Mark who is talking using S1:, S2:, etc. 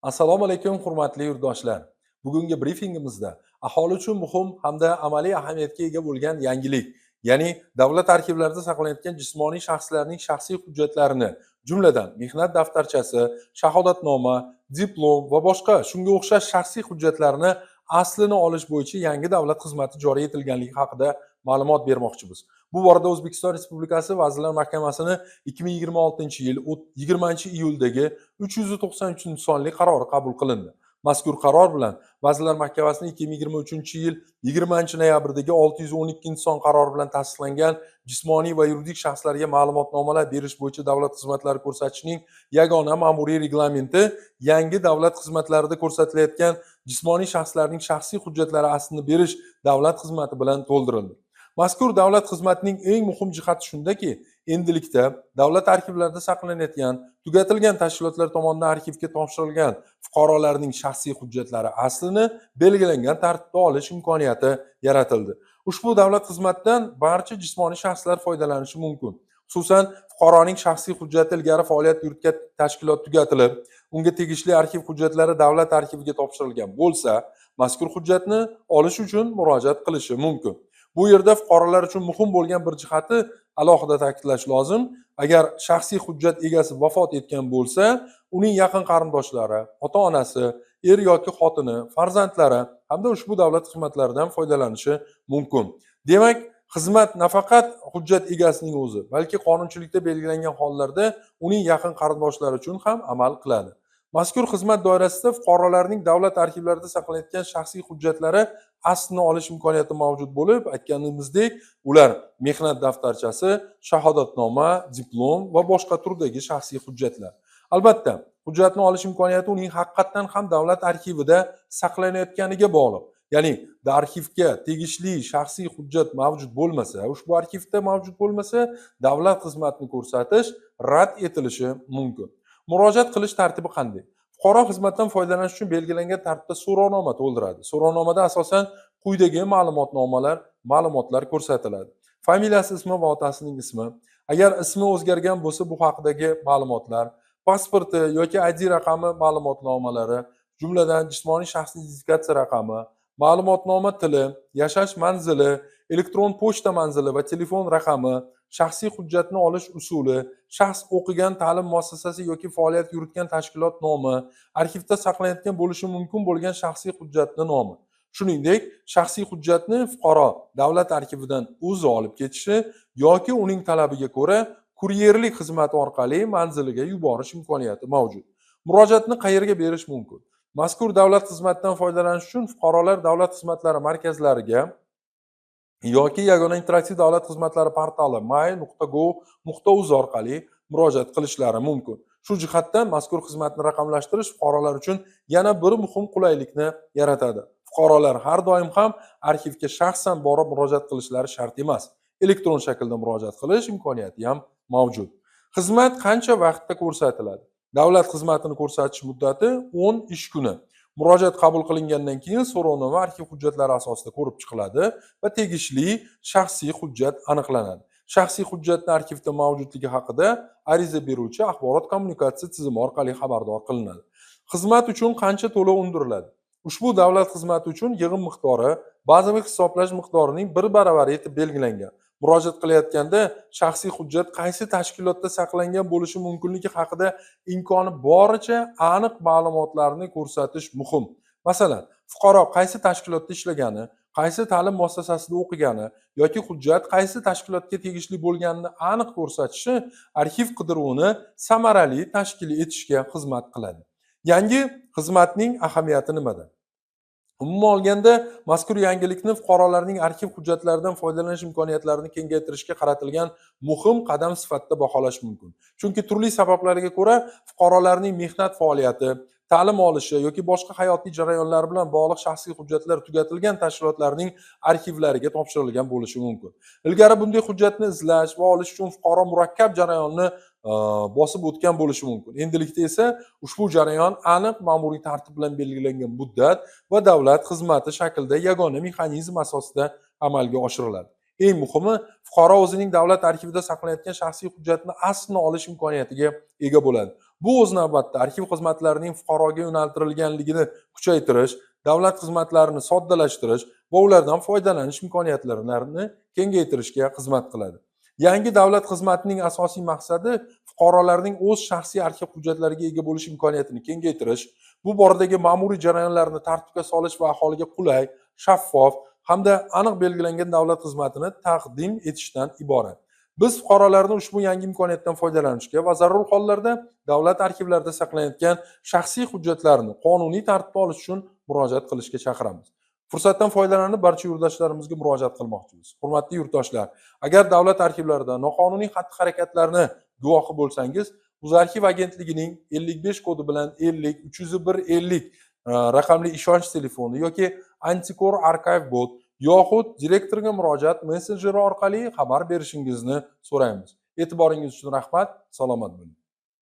S1: Assalomu alaykum hurmatli yurtdoshlar. Bugungi brifingimizda aholi uchun muhim hamda amaliy ahamiyatga ega bo'lgan yangilik, ya'ni davlat arxivlarida saqlanayotgan jismoniy shaxslarning shaxsiy hujjatlarini, jumladan mehnat daftarchasi, shahodatnoma, diplom va boshqa shunga o'xshash shaxsiy hujjatlarni aslini olish bo'yicha yangi davlat xizmati joriy etilganligi haqida ma'lumot bermoqchimiz. Bu borada O'zbekiston Respublikasi Vazirlar Mahkamasining 2026-yil 20-iyuldagi 393 sonli qarori qabul qilindi. Mazkur qaror bilan Vazirlar Mahkamasining 2023-yil 20-noyabrdagi 612 son qarori bilan tasdiqlangan jismoniy va yuridik shaxslarga ma'lumotnomalar berish bo'yicha davlat xizmatlari ko'rsatishning yagona ma'muriy reglamenti yangi davlat xizmatlarida ko'rsatilayotgan jismoniy shaxslarning shaxsiy hujjatlari aslini berish davlat xizmati bilan to'ldirildi. Mazkur davlat xizmatining eng muhim jihati shundaki, endilikda davlat arxivlarida saqlanayotgan, tugatilgan tashkilotlar tomonidan arxivga topshirilgan fuqarolarning shaxsiy hujjatlari aslini belgilangan tartibda olish imkoniyati yaratildi. Ushbu davlat xizmatidan barcha jismoniy shaxslar foydalanishi mumkin. Xususan, fuqaroning shaxsiy hujjati ilgari faoliyat yuritgan tashkilot tugatilib, unga tegishli arxiv hujjatlari davlat arxiviga topshirilgan bo'lsa, mazkur hujjatni olish uchun murojaat qilishi mumkin. Bu yerda fuqarolar uchun muhim bo'lgan bir jihati alohida ta'kidlash lozim. Agar shaxsiy hujjat egasi vafot etgan bo'lsa, uning yaqin qarindoshlari, ota-onasi, er yoki xotini, farzandlari hamda ushbu davlat xizmatlaridan foydalanishi mumkin. Demak, xizmat nafaqat hujjat egasining o'zi, balki qonunchilikda belgilangan hollarda uning yaqin qarindoshlari uchun ham amal qiladi. Mazkur xizmat doirasida fuqarolarning davlat arxivlarida saqlanayotgan shaxsiy hujjatlari aslini olish imkoniyati mavjud bo'lib, aytganimizdek, ular mehnat daftarchasi, shahodatnoma, diplom va boshqa turdagi shaxsiy hujjatlar. Albatta, hujjatni olish imkoniyati uning haqiqatan ham davlat arxivida saqlanayotganiga bog'liq. Ya'ni arxivga tegishli shaxsiy hujjat mavjud bo'lmasa, ushbu arxivda mavjud bo'lmasa, davlat xizmatini ko'rsatish rad etilishi mumkin. Murojaat qilish tartibi qanday? Fuqaro xizmatdan foydalanish uchun belgilangan tartibda so'rovnoma to'ldiradi. So'rovnomada asosan quyidagi ma'lumotlar ko'rsatiladi. Familiyasi, ismi va otasining ismi. Agar ismi o'zgargan bo'lsa, bu haqidagi ma'lumotlar, pasporti yoki ID raqami ma'lumotnomalari, jumladan jismoniy shaxsiy identifikatsiya raqami, ma'lumotnoma tili, yashash manzili, elektron pochta manzili va telefon raqami, shaxsiy hujjatni olish usuli, shaxs o'qigan ta'lim muassasasi yoki faoliyat yuritgan tashkilot nomi, arxivda saqlanayotgan bo'lishi mumkin bo'lgan shaxsiy hujjatni nomi. Shuningdek, shaxsiy hujjatni fuqaro davlat arxividan o'zi olib ketishi yoki uning talabiga ko'ra kuryerlik xizmati orqali manziliga yuborish imkoniyati mavjud. Murojaatni qayerga berish mumkin? Mazkur davlat xizmatidan foydalanish uchun fuqarolar davlat xizmatlari markazlariga yoki yagona interaktiv davlat xizmatlari portali may.gov.uz orqali murojaat qilishlari mumkin. Shu jihatdan mazkur xizmatni raqamlashtirish fuqarolar uchun yana bir muhim qulaylikni yaratadi. Fuqarolar har doim ham arxivga shaxsan borib murojaat qilishlari shart emas. Elektron shaklda murojaat qilish imkoniyati ham mavjud. Xizmat qancha vaqtda ko'rsatiladi? Davlat xizmatini ko'rsatish muddati 10 ish kuni. Murojaat qabul qilingandan keyin so'rovnoma arxiv hujjatlari asosida ko'rib chiqiladi va tegishli shaxsiy hujjat aniqlanadi. Shaxsiy hujjatning arxivda mavjudligi haqida ariza beruvchi axborot kommunikatsiya tizimi orqali xabardor qilinadi. Xizmat uchun qancha to'lov undiriladi? Ushbu davlat xizmati uchun yig'im miqdori bazaviy hisoblash miqdorining 1 baravari etib belgilangan. Murojaat qilayotganda shaxsiy hujjat qaysi tashkilotda saqlangan bo'lishi mumkinligi haqida imkoni boricha aniq ma'lumotlarni ko'rsatish muhim. Masalan, fuqaro qaysi tashkilotda ishlagani, qaysi ta'lim muassasasida o'qigani yoki hujjat qaysi tashkilotga tegishli bo'lganini aniq ko'rsatishi arxiv qidiruvini samarali tashkil etishga xizmat qiladi. Yangi xizmatning ahamiyati nimada? Umuman olganda, mazkur yangilikni fuqarolarning arxiv hujjatlaridan foydalanish imkoniyatlarini kengaytirishga qaratilgan muhim qadam sifatida baholash mumkin. Chunki turli sabablarga ko'ra fuqarolarning mehnat faoliyati, ta'lim olishi yoki boshqa hayotiy jarayonlar bilan bog'liq shaxsiy hujjatlar tugatilgan tashkilotlarning arxivlariga topshirilgan bo'lishi mumkin. Ilgari bunday hujjatni izlash va olish uchun fuqaro murakkab jarayonni bosib o'tgan bo'lishi mumkin. Endilikda esa ushbu jarayon aniq ma'muriy tartib bilan belgilangan muddat va davlat xizmati shaklida yagona mexanizm asosida amalga oshiriladi. Eng muhimi, fuqaro o'zining davlat arxivida saqlanayotgan shaxsiy hujjatni aslini olish imkoniyatiga ega bo'ladi. Bu o'z navbatida arxiv xizmatlarining fuqaroga yo'naltirilganligini kuchaytirish, davlat xizmatlarini soddalashtirish va ulardan foydalanish imkoniyatlarini kengaytirishga xizmat qiladi. Yangi davlat xizmatining asosiy maqsadi fuqarolarning o'z shaxsiy arxiv hujjatlariga ega bo'lish imkoniyatini kengaytirish, bu boradagi ma'muriy jarayonlarni tartibga solish va aholiga qulay, shaffof hamda aniq belgilangan davlat xizmatini taqdim etishdan iborat. Biz fuqarolarni ushbu yangi imkoniyatdan foydalanishga va zarur hollarda davlat arxivlarida saqlanayotgan shaxsiy hujjatlarni qonuniy tartibda olish uchun murojaat qilishga chaqiramiz. Fursatdan foydalanib barcha yurtdoshlarimizga murojaat qilmoqchimiz. Hurmatli yurtdoshlar, agar davlat arxivlarida noqonuniy xatti-harakatlarni guvohi bo'lsangiz, O'zarxiv agentligining 55 kodi bilan 50 301 50 raqamli ishonch telefoni yoki Antikor Archive bot yoxud direktorga murojaat messenjeri orqali xabar berishingizni so'raymiz. E'tiboringiz uchun rahmat. Salomat bo'ling.